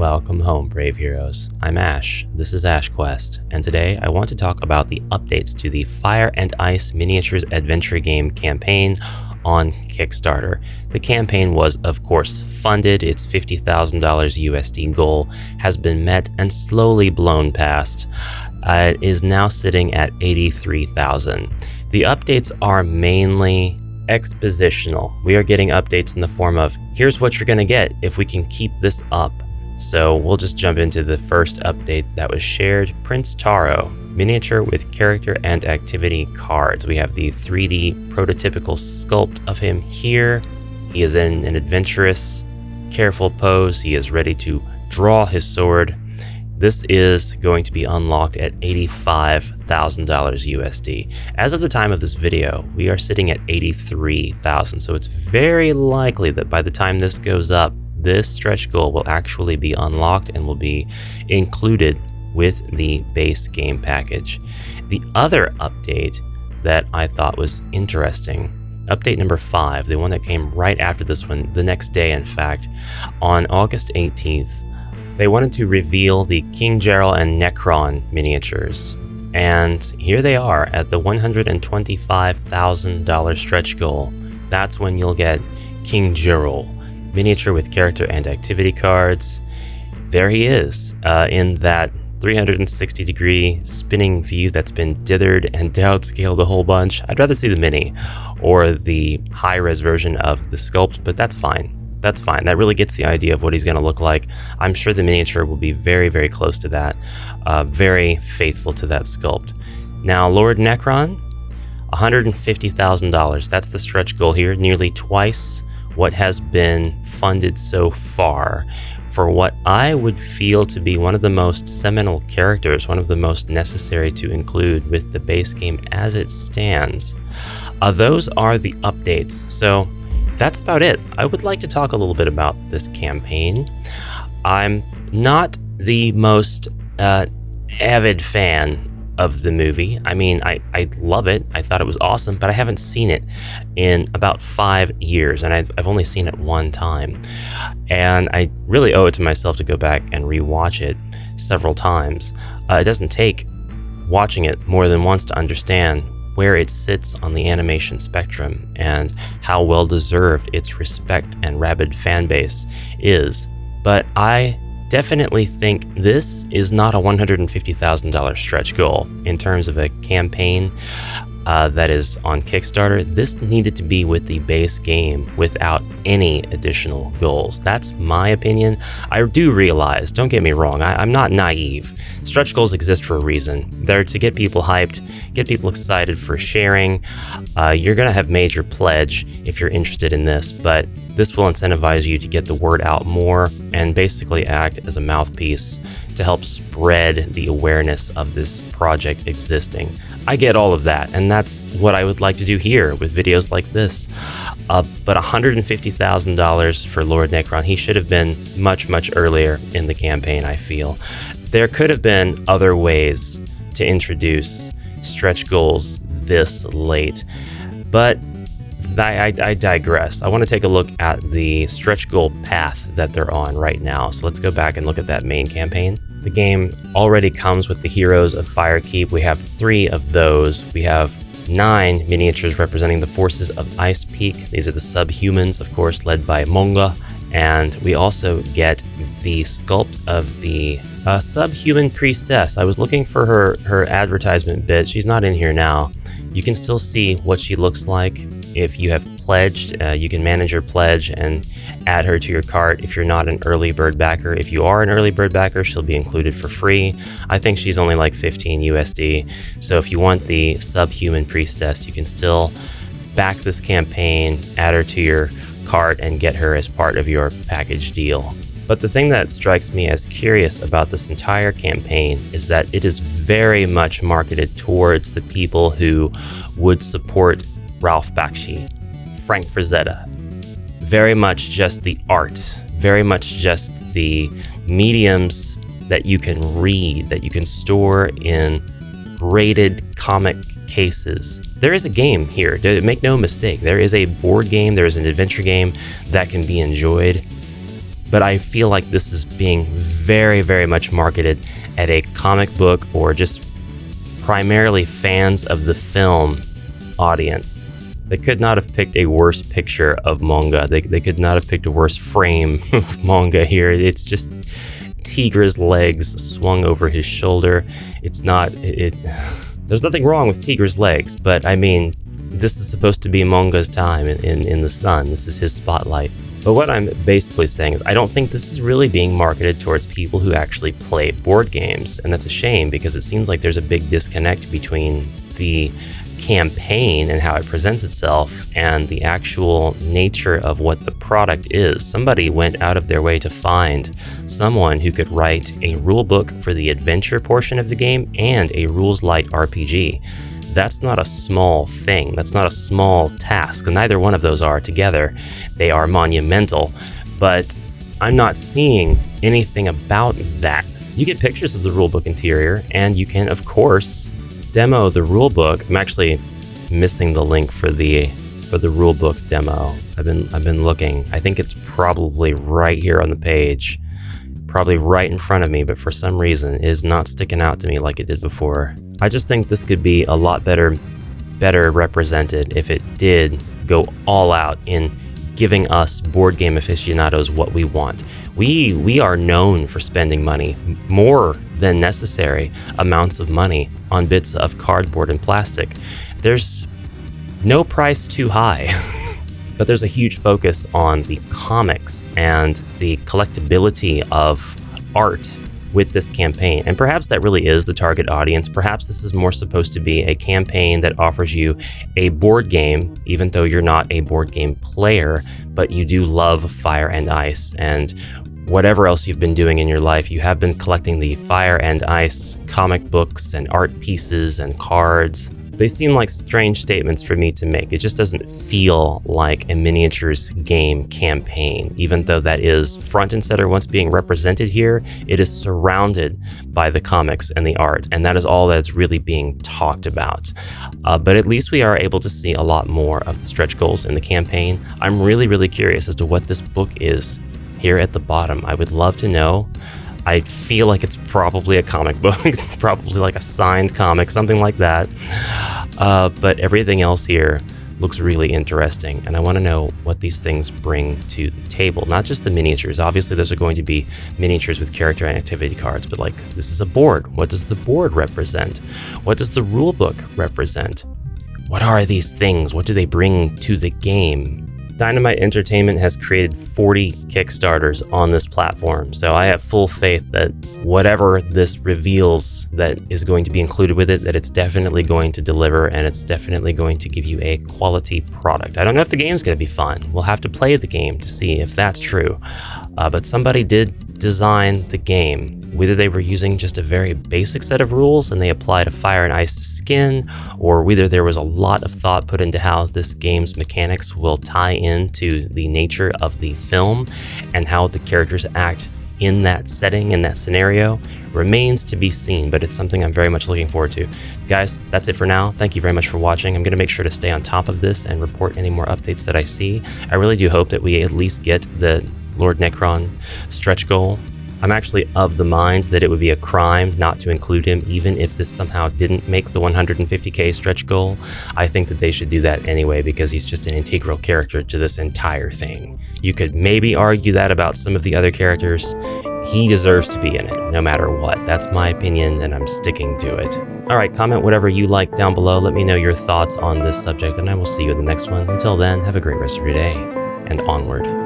Welcome home, brave heroes. I'm Ash, this is Ash Quest, and today I want to talk about the updates to the Fire and Ice Miniatures Adventure Game campaign on Kickstarter. The campaign was, of course, funded. Its $50,000 USD goal has been met and slowly blown past. It is now sitting at $83,000. The updates are mainly expositional. We are getting updates in the form of, here's what you're going to get if we can keep this up. So we'll just jump into the first update that was shared. Prince Taro, miniature with character and activity cards. We have the 3D prototypical sculpt of him here. He is in an adventurous, careful pose. He is ready to draw his sword. This is going to be unlocked at $85,000 USD. As of the time of this video, we are sitting at $83,000. So it's very likely that by the time this goes up, this stretch goal will actually be unlocked and will be included with the base game package. The other update that I thought was interesting, update number 5, the one that came right after this one, the next day in fact, on August 18th, they wanted to reveal the King Gerald and Necron miniatures. And here they are at the $125,000 stretch goal. That's when you'll get King Gerald, miniature with character and activity cards. There he is, in that 360-degree spinning view that's been dithered and downscaled a whole bunch. I'd rather see the mini or the high-res version of the sculpt, but that's fine. That's fine. That really gets the idea of what he's going to look like. I'm sure the miniature will be very, very close to that, very faithful to that sculpt. Now, Lord Necron, $150,000. That's the stretch goal here, nearly twice what has been funded so far for what I would feel to be one of the most seminal characters, one of the most necessary to include with the base game as it stands. Those are the updates. So that's about it. I would like to talk a little bit about this campaign. I'm not the most avid fan of the movie. I mean, I love it. I thought it was awesome, but I haven't seen it in about 5 years, and I've only seen it one time. And I really owe it to myself to go back and rewatch it several times. It doesn't take watching it more than once to understand where it sits on the animation spectrum and how well deserved its respect and rabid fan base is. But I definitely think this is not a $150,000 stretch goal in terms of a campaign that is on Kickstarter. This needed to be with the base game without any additional goals. That's my opinion. I do realize, don't get me wrong, I'm not naive. Stretch goals exist for a reason. They're to get people hyped, get people excited for sharing. You're going to have made your pledge if you're interested in this, but this will incentivize you to get the word out more and basically act as a mouthpiece to help spread the awareness of this project existing. I get all of that, and that's what I would like to do here with videos like this. But $150,000 for Lord Necron, he should have been much, much earlier in the campaign, I feel. There could have been other ways to introduce stretch goals this late, but I digress. I want to take a look at the stretch goal path that they're on right now. So let's go back and look at that main campaign. The game already comes with the heroes of Firekeep. We have 3 of those. We have 9 miniatures representing the forces of Ice Peak. These are the subhumans, of course, led by Monga. And we also get the sculpt of the subhuman priestess. I was looking for her advertisement bit. She's not in here now. You can still see what she looks like. If you have pledged, you can manage your pledge and add her to your cart if you're not an early bird backer. If you are an early bird backer, she'll be included for free. I think she's only like 15 USD. So if you want the subhuman priestess, you can still back this campaign, add her to your cart, and get her as part of your package deal. But the thing that strikes me as curious about this entire campaign is that it is very much marketed towards the people who would support Ralph Bakshi, Frank Frazetta. Very much just the art, very much just the mediums that you can read, that you can store in graded comic cases. There is a game here, make no mistake. There is a board game, there is an adventure game that can be enjoyed. but I feel like this is being very, very much marketed at a comic book or just primarily fans of the film audience. They could not have picked a worse picture of manga. They could not have picked a worse frame of manga here. It's just Tigra's legs swung over his shoulder. It's not... There's nothing wrong with Tigra's legs, but I mean, this is supposed to be Monga's time in the sun. This is his spotlight. But what I'm basically saying is I don't think this is really being marketed towards people who actually play board games. And that's a shame because it seems like there's a big disconnect between the campaign and how it presents itself and the actual nature of what the product is. Somebody went out of their way to find someone who could write a rule book for the adventure portion of the game and a rules light RPG. That's not a small thing. That's not a small task. And neither one of those are together. They are monumental, but I'm not seeing anything about that. You get pictures of the rulebook interior, and you can, of course, demo the rulebook. I'm actually missing the link for the rulebook demo. I've been looking. I think it's probably right here on the page, probably right in front of me, but for some reason it is not sticking out to me like it did before. I just think this could be a lot better represented if it did go all out in giving us board game aficionados what we want. We are known for spending money, more than necessary amounts of money, on bits of cardboard and plastic. There's no price too high. But there's a huge focus on the comics and the collectability of art with this campaign. And perhaps that really is the target audience. Perhaps this is more supposed to be a campaign that offers you a board game, even though you're not a board game player, but you do love Fire and Ice. And whatever else you've been doing in your life, you have been collecting the Fire and Ice comic books and art pieces and cards. They seem like strange statements for me to make. It just doesn't feel like a miniatures game campaign, even though that is front and center once being represented here. It is surrounded by the comics and the art, and that is all that's really being talked about. But at least we are able to see a lot more of the stretch goals in the campaign. I'm really, really curious as to what this book is here at the bottom. I would love to know. I feel like it's probably a comic book, probably like a signed comic, something like that. But everything else here looks really interesting, and I want to know what these things bring to the table. Not just the miniatures. Obviously, those are going to be miniatures with character and activity cards, but like, this is a board. What does the board represent? What does the rule book represent? What are these things? What do they bring to the game? Dynamite Entertainment has created 40 Kickstarters on this platform, so I have full faith that whatever this reveals that is going to be included with it, that it's definitely going to deliver, and it's definitely going to give you a quality product. I don't know if the game's going to be fun. We'll have to play the game to see if that's true. But somebody did design the game. Whether they were using just a very basic set of rules and they applied a Fire and Ice skin, or whether there was a lot of thought put into how this game's mechanics will tie into the nature of the film and how the characters act in that setting, in that scenario, remains to be seen, but it's something I'm very much looking forward to. Guys, that's it for now. Thank you very much for watching. I'm going to make sure to stay on top of this and report any more updates that I see. I really do hope that we at least get the Lord Necron stretch goal. I'm actually of the mind that it would be a crime not to include him, even if this somehow didn't make the 150k stretch goal. I think that they should do that anyway, because he's just an integral character to this entire thing. You could maybe argue that about some of the other characters. He deserves to be in it, no matter what. That's my opinion, and I'm sticking to it. All right, comment whatever you like down below. Let me know your thoughts on this subject, and I will see you in the next one. Until then, have a great rest of your day, and onward.